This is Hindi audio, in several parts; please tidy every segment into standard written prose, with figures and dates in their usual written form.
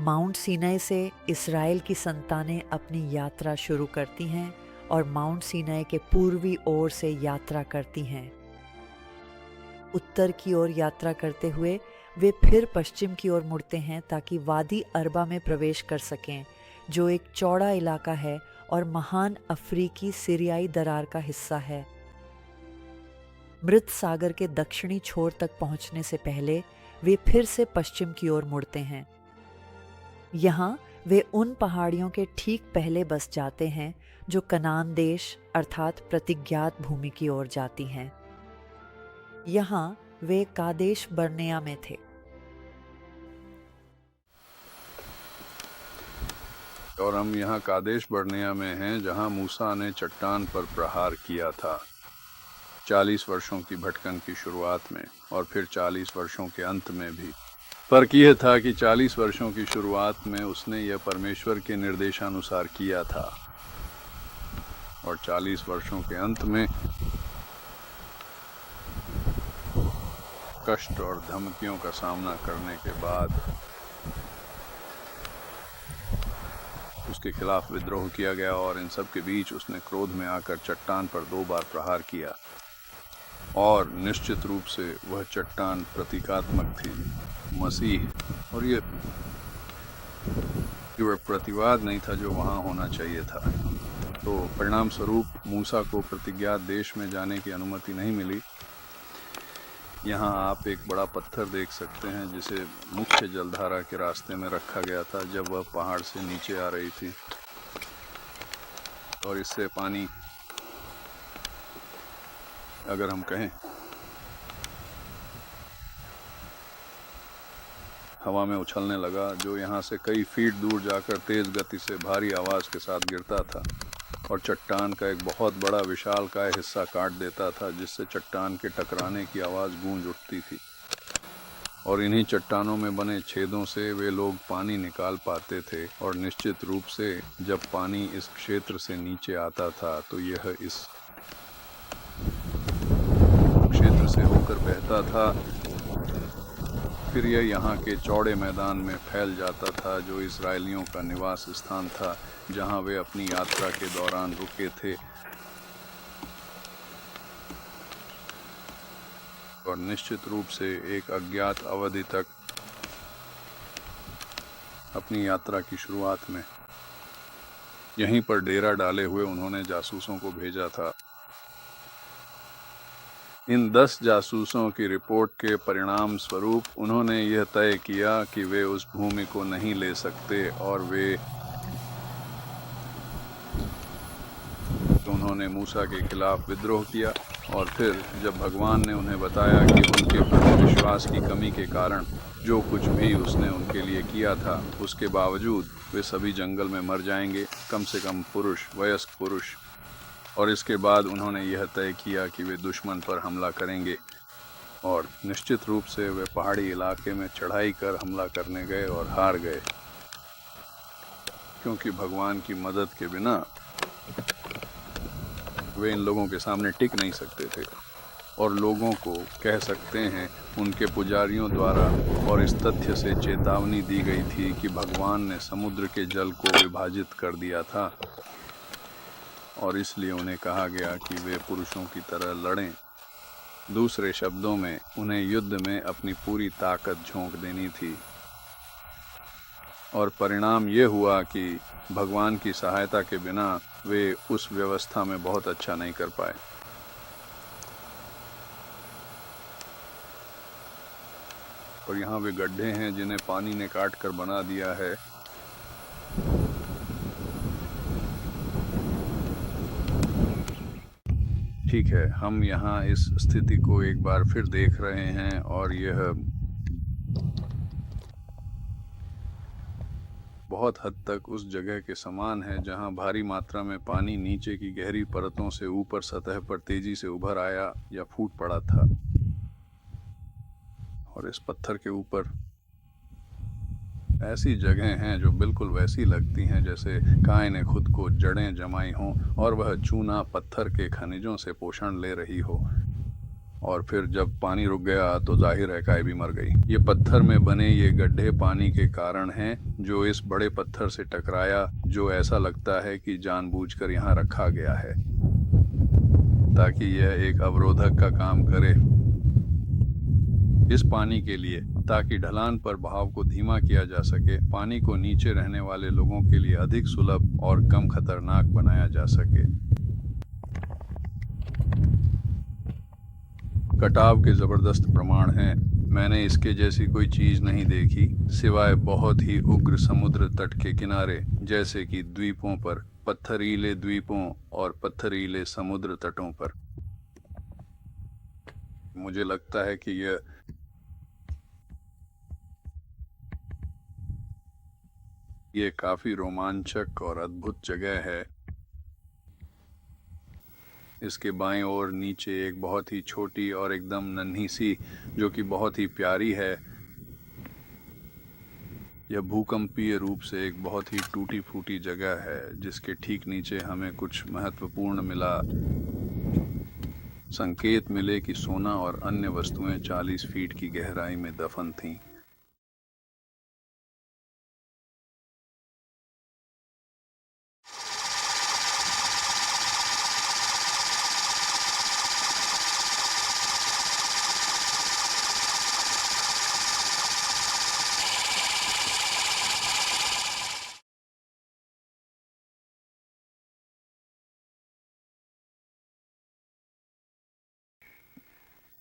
माउंट सीनाई से इस्राएल की संतानें अपनी यात्रा शुरू करती हैं और माउंट सीनाई के पूर्वी ओर से यात्रा करती हैं। उत्तर की ओर यात्रा करते हुए वे फिर पश्चिम की ओर मुड़ते हैं ताकि वादी अरबा में प्रवेश कर सकें, जो एक चौड़ा इलाका है और महान अफ्रीकी सीरियाई दरार का हिस्सा है। मृत सागर के दक्षिणी छोर तक पहुंचने से पहले वे फिर से पश्चिम की ओर मुड़ते हैं। यहाँ वे उन पहाड़ियों के ठीक पहले बस जाते हैं जो कनान देश अर्थात प्रतिज्ञात भूमि की ओर जाती हैं। यहाँ वे कादेश बर्नेया में थे। और हम यहाँ कादेश बर्नेया में हैं, जहाँ मूसा ने चट्टान पर प्रहार किया था 40 वर्षों की भटकन की शुरुआत में और फिर 40 वर्षों के अंत में भी। फर्क यह था कि 40 वर्षों की शुरुआत में उसने यह परमेश्वर के निर्देशानुसार किया था और 40 वर्षों के अंत में कष्ट और धमकियों का सामना करने के बाद उसके खिलाफ विद्रोह किया गया और इन सब के बीच उसने क्रोध में आकर चट्टान पर 2 बार प्रहार किया। और निश्चित रूप से वह चट्टान प्रतीकात्मक थी, मसीह, और ये प्रतिवाद नहीं था जो वहाँ होना चाहिए था। तो परिणाम स्वरूप मूसा को प्रतिज्ञात देश में जाने की अनुमति नहीं मिली। यहाँ आप एक बड़ा पत्थर देख सकते हैं जिसे मुख्य जलधारा के रास्ते में रखा गया था जब वह पहाड़ से नीचे आ रही थी, और इससे पानी, अगर हम कहें, हवा में उछलने लगा, जो यहाँ से कई फीट दूर जाकर तेज गति से भारी आवाज के साथ गिरता था और चट्टान का एक बहुत बड़ा विशालकाय हिस्सा काट देता था, जिससे चट्टान के टकराने की आवाज गूंज उठती थी। और इन्हीं चट्टानों में बने छेदों से वे लोग पानी निकाल पाते थे। और निश्चित रूप से जब पानी इस क्षेत्र से नीचे आता था तो यह इस क्षेत्र से होकर बहता था, फिर यह यहाँ के चौड़े मैदान में फैल जाता था जो इस्राएलियों का निवास स्थान था, जहाँ वे अपनी यात्रा के दौरान रुके थे। और निश्चित रूप से एक अज्ञात अवधि तक अपनी यात्रा की शुरुआत में यहीं पर डेरा डाले हुए उन्होंने जासूसों को भेजा था। इन 10 जासूसों की रिपोर्ट के परिणाम स्वरूप उन्होंने यह तय किया कि वे उस भूमि को नहीं ले सकते, और उन्होंने मूसा के खिलाफ विद्रोह किया। और फिर जब भगवान ने उन्हें बताया कि उनके प्रति विश्वास की कमी के कारण जो कुछ भी उसने उनके लिए किया था, उसके बावजूद वे सभी जंगल में मर जाएंगे, कम से कम पुरुष, वयस्क पुरुष। और इसके बाद उन्होंने यह तय किया कि वे दुश्मन पर हमला करेंगे, और निश्चित रूप से वे पहाड़ी इलाके में चढ़ाई कर हमला करने गए और हार गए, क्योंकि भगवान की मदद के बिना वे इन लोगों के सामने टिक नहीं सकते थे। और लोगों को, कह सकते हैं, उनके पुजारियों द्वारा और इस तथ्य से चेतावनी दी गई थी कि भगवान ने समुद्र के जल को विभाजित कर दिया था, और इसलिए उन्हें कहा गया कि वे पुरुषों की तरह लड़ें। दूसरे शब्दों में, उन्हें युद्ध में अपनी पूरी ताकत झोंक देनी थी। और परिणाम ये हुआ कि भगवान की सहायता के बिना वे उस व्यवस्था में बहुत अच्छा नहीं कर पाए। और यहाँ वे गड्ढे हैं जिन्हें पानी ने काट कर बना दिया है। ठीक है, हम यहाँ इस स्थिति को एक बार फिर देख रहे हैं, और यह बहुत हद तक उस जगह के समान है जहाँ भारी मात्रा में पानी नीचे की गहरी परतों से ऊपर सतह पर तेजी से उभर आया या फूट पड़ा था। और इस पत्थर के ऊपर ऐसी जगहें हैं जो बिल्कुल वैसी लगती हैं जैसे काय ने खुद को जड़ें जमाई हों और वह चूना पत्थर के खनिजों से पोषण ले रही हो। और फिर जब पानी रुक गया तो जाहिर है गाय भी मर गई। ये पत्थर में बने ये गड्ढे पानी के कारण हैं जो इस बड़े पत्थर से टकराया, जो ऐसा लगता है कि जानबूझकर यहाँ रखा गया है ताकि यह एक अवरोधक का काम करे इस पानी के लिए, ताकि ढलान पर बहाव को धीमा किया जा सके, पानी को नीचे रहने वाले लोगों के लिए अधिक सुलभ और कम खतरनाक बनाया जा सके। कटाव के जबरदस्त प्रमाण हैं। मैंने इसके जैसी कोई चीज नहीं देखी सिवाय बहुत ही उग्र समुद्र तट के किनारे, जैसे कि द्वीपों पर, पत्थरीले द्वीपों और पत्थरीले समुद्र तटों पर। मुझे लगता है कि ये काफी रोमांचक और अद्भुत जगह है। इसके बाएं ओर नीचे एक बहुत ही छोटी और एकदम नन्ही सी, जो कि बहुत ही प्यारी है। यह भूकंपीय रूप से एक बहुत ही टूटी फूटी जगह है, जिसके ठीक नीचे हमें कुछ महत्वपूर्ण मिला। संकेत मिले कि सोना और अन्य वस्तुएं 40 फीट की गहराई में दफन थीं।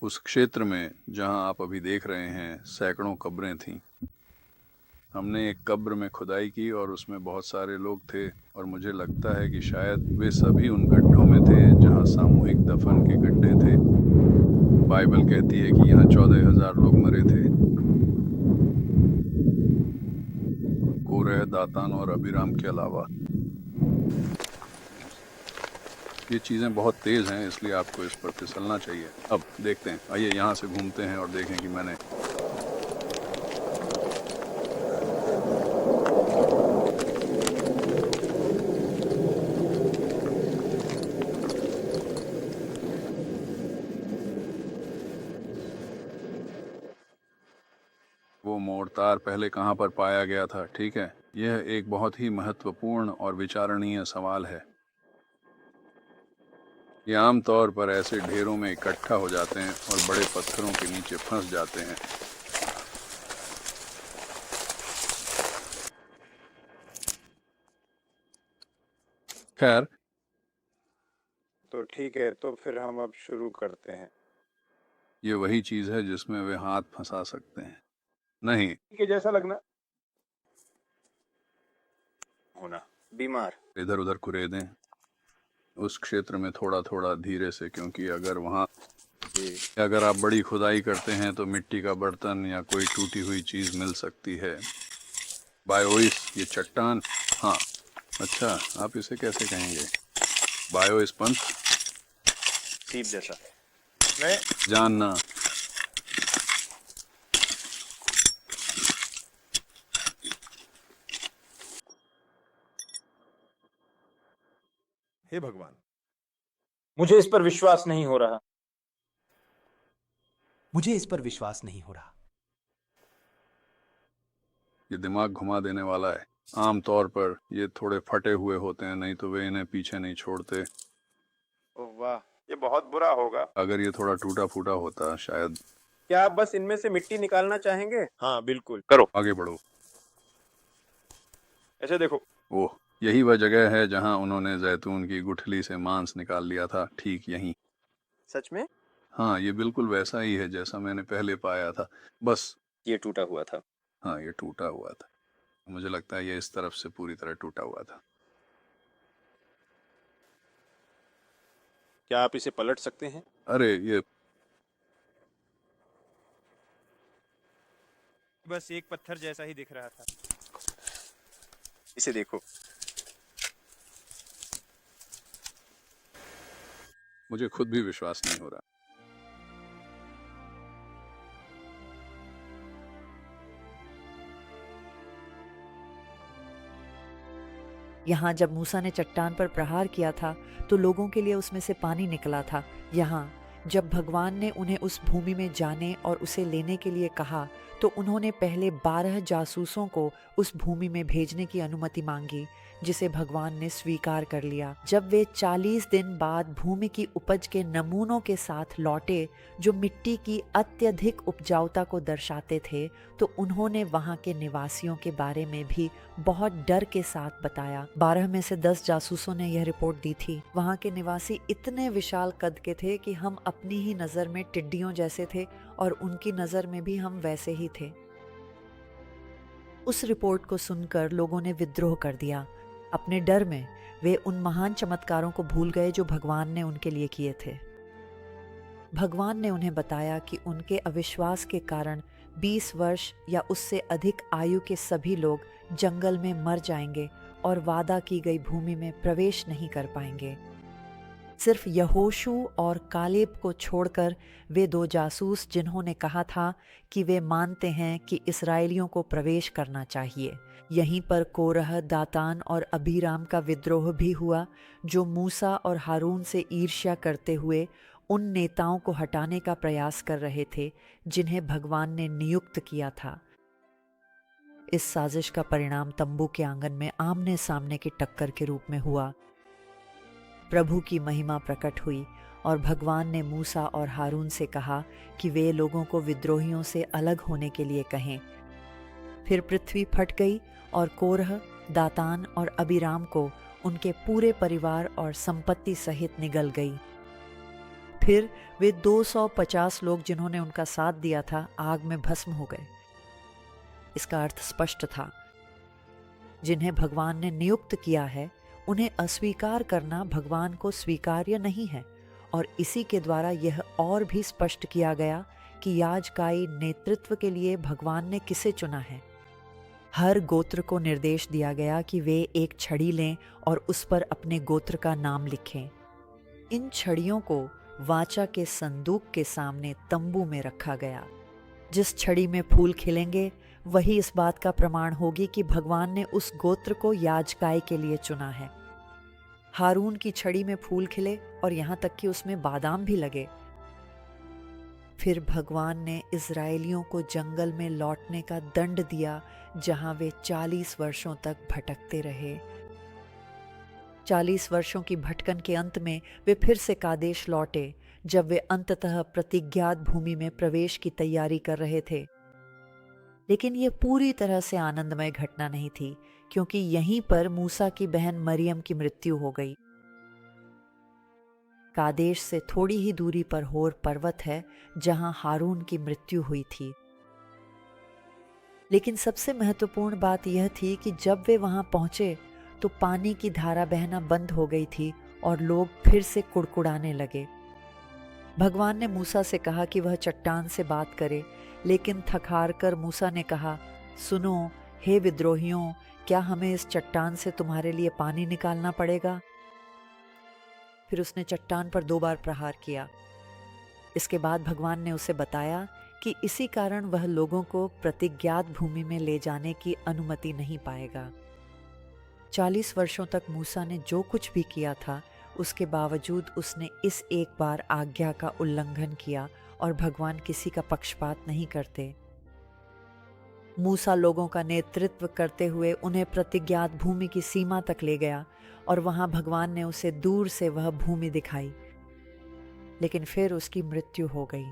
उस क्षेत्र में जहां आप अभी देख रहे हैं, सैकड़ों कब्रें थीं। हमने एक कब्र में खुदाई की और उसमें बहुत सारे लोग थे, और मुझे लगता है कि शायद वे सभी उन गड्ढों में थे जहां सामूहिक दफन के गड्ढे थे। बाइबल कहती है कि यहाँ 14,000 लोग मरे थे। कोरह, दातान और अबीराम के अलावा। ये चीज़ें बहुत तेज़ हैं, इसलिए आपको इस पर फिसलना चाहिए। अब देखते हैं, आइए यहाँ से घूमते हैं और देखें कि मैंने वो मोर्टार पहले कहाँ पर पाया गया था। ठीक है, यह एक बहुत ही महत्वपूर्ण और विचारणीय सवाल है। ये आमतौर पर ऐसे ढेरों में इकट्ठा हो जाते हैं और बड़े पत्थरों के नीचे फंस जाते हैं। खैर, तो ठीक है, तो फिर हम अब शुरू करते हैं। ये वही चीज है जिसमें वे हाथ फंसा सकते हैं। नहीं, के जैसा लगना होना बीमार। इधर उधर कुरेदें उस क्षेत्र में थोड़ा थोड़ा धीरे से, क्योंकि अगर आप बड़ी खुदाई करते हैं तो मिट्टी का बर्तन या कोई टूटी हुई चीज मिल सकती है। बायोइस, ये चट्टान। हाँ, अच्छा, आप इसे कैसे कहेंगे? बायोइस पंथ, सीप जैसा। मैं जानना। हे भगवान, मुझे इस पर विश्वास नहीं हो रहा। मुझे इस पर विश्वास नहीं हो रहा। ये दिमाग घुमा देने वाला है। आमतौर पर ये थोड़े फटे हुए होते हैं, नहीं तो वे इन्हें पीछे नहीं छोड़ते। ओह वाह, ये बहुत बुरा होगा। अगर ये थोड़ा टूटा फूटा होता शायद। क्या आप बस इनमें से मिट्टी निकालना चाहेंगे? हाँ बिल्कुल, करो। आगे बढ़ो। ऐसे देखो। ओह, यही वह जगह है जहां उन्होंने जैतून की गुठली से मांस निकाल लिया था। ठीक यहीं। सच में? हाँ, ये बिल्कुल वैसा ही है जैसा मैंने पहले पाया था, बस ये टूटा हुआ था। हाँ, ये टूटा हुआ था। मुझे लगता है ये इस तरफ से पूरी तरह टूटा हुआ था। क्या आप इसे पलट सकते हैं? अरे, ये बस एक पत्थर जैसा ही दिख रहा था। इसे देखो। मुझे खुद भी विश्वास नहीं हो रहा। यहाँ जब मूसा ने चट्टान पर प्रहार किया था तो लोगों के लिए उसमें से पानी निकला था। यहाँ जब भगवान ने उन्हें उस भूमि में जाने और उसे लेने के लिए कहा तो उन्होंने पहले 12 जासूसों को उस भूमि में भेजने की अनुमति मांगी, जिसे भगवान ने स्वीकार कर लिया। जब वे 40 दिन बाद भूमि की उपज के नमूनों के साथ लौटे जो मिट्टी की अत्यधिक उपजाऊता को दर्शाते थे, तो उन्होंने वहां के निवासियों के बारे में भी बहुत डर के साथ बताया। 12 में से 10 जासूसों ने यह रिपोर्ट दी थी। वहां के निवासी इतने विशाल कद के थे कि हम अपनी ही नजर में टिड्डियों जैसे थे और उनकी नजर में भी हम वैसे ही थे। उस रिपोर्ट को सुनकर लोगों ने विद्रोह कर दिया। अपने डर में वे उन महान चमत्कारों को भूल गए जो भगवान ने उनके लिए किए थे। भगवान ने उन्हें बताया कि उनके अविश्वास के कारण 20 वर्ष या उससे अधिक आयु के सभी लोग जंगल में मर जाएंगे और वादा की गई भूमि में प्रवेश नहीं कर पाएंगे। सिर्फ यहोशू और कालेब को छोड़कर वे 2 जासूस जिन्होंने कहा था कि वे मानते हैं कि इस्राएलियों को प्रवेश करना चाहिए। यहीं पर कोरह, दातान और अबीराम का विद्रोह भी हुआ, जो मूसा और हारून से ईर्ष्या करते हुए उन नेताओं को हटाने का प्रयास कर रहे थे जिन्हें भगवान ने नियुक्त किया था। इस साजिश का परिणाम तंबू के आंगन में आमने सामने की टक्कर के रूप में हुआ। प्रभु की महिमा प्रकट हुई और भगवान ने मूसा और हारून से कहा कि वे लोगों को विद्रोहियों से अलग होने के लिए कहें। फिर पृथ्वी फट गई और कोरह, दातान और अबीराम को उनके पूरे परिवार और संपत्ति सहित निगल गई। फिर वे 250 लोग जिन्होंने उनका साथ दिया था आग में भस्म हो गए। इसका अर्थ स्पष्ट था, जिन्हें भगवान ने नियुक्त किया है उन्हें अस्वीकार करना भगवान को स्वीकार्य नहीं है। और इसी के द्वारा यह और भी स्पष्ट किया गया कि याजकाई नेतृत्व के लिए भगवान ने किसे चुना है। हर गोत्र को निर्देश दिया गया कि वे एक छड़ी लें और उस पर अपने गोत्र का नाम लिखें। इन छड़ियों को वाचा के संदूक के सामने तंबू में रखा गया। जिस छड़ी में फूल खिलेंगे वही इस बात का प्रमाण होगी कि भगवान ने उस गोत्र को याजकाई के लिए चुना है। हारून की छड़ी में फूल खिले और यहाँ तक कि उसमें बादाम भी लगे। फिर भगवान ने इस्राएलियों को जंगल में लौटने का दंड दिया, जहां वे 40 वर्षों तक भटकते रहे। 40 वर्षों की भटकन के अंत में वे फिर से कादेश लौटे, जब वे अंततः प्रतिज्ञात भूमि में प्रवेश की तैयारी कर रहे थे। लेकिन यह पूरी तरह से आनंदमय घटना नहीं थी, क्योंकि यहीं पर मूसा की बहन मरियम की मृत्यु हो गई। कादेश से थोड़ी ही दूरी पर होर पर्वत है, जहां हारून की मृत्यु हुई थी। लेकिन सबसे महत्वपूर्ण बात यह थी कि जब वे वहां पहुंचे तो पानी की धारा बहना बंद हो गई थी और लोग फिर से कुड़कुड़ाने लगे। भगवान ने मूसा से कहा कि वह चट्टान से बात करे, लेकिन थकार कर मूसा ने कहा, सुनो हे विद्रोहियों, क्या हमें इस चट्टान से तुम्हारे लिए पानी निकालना पड़ेगा? फिर उसने चट्टान पर 2 बार प्रहार किया। इसके बाद भगवान ने उसे बताया कि इसी कारण वह लोगों को प्रतिज्ञात भूमि में ले जाने की अनुमति नहीं पाएगा। 40 वर्षों तक मूसा ने जो कुछ भी किया था, उसके बावजूद उसने इस एक बार आज्ञा का उल्लंघन किया, और भगवान किसी का पक्षपात नहीं करते। मूसा लोगों का नेतृत्व करते हुए उन्हें प्रतिज्ञात भूमि की सीमा तक ले गया और वहां भगवान ने उसे दूर से वह भूमि दिखाई। लेकिन फिर उसकी मृत्यु हो गई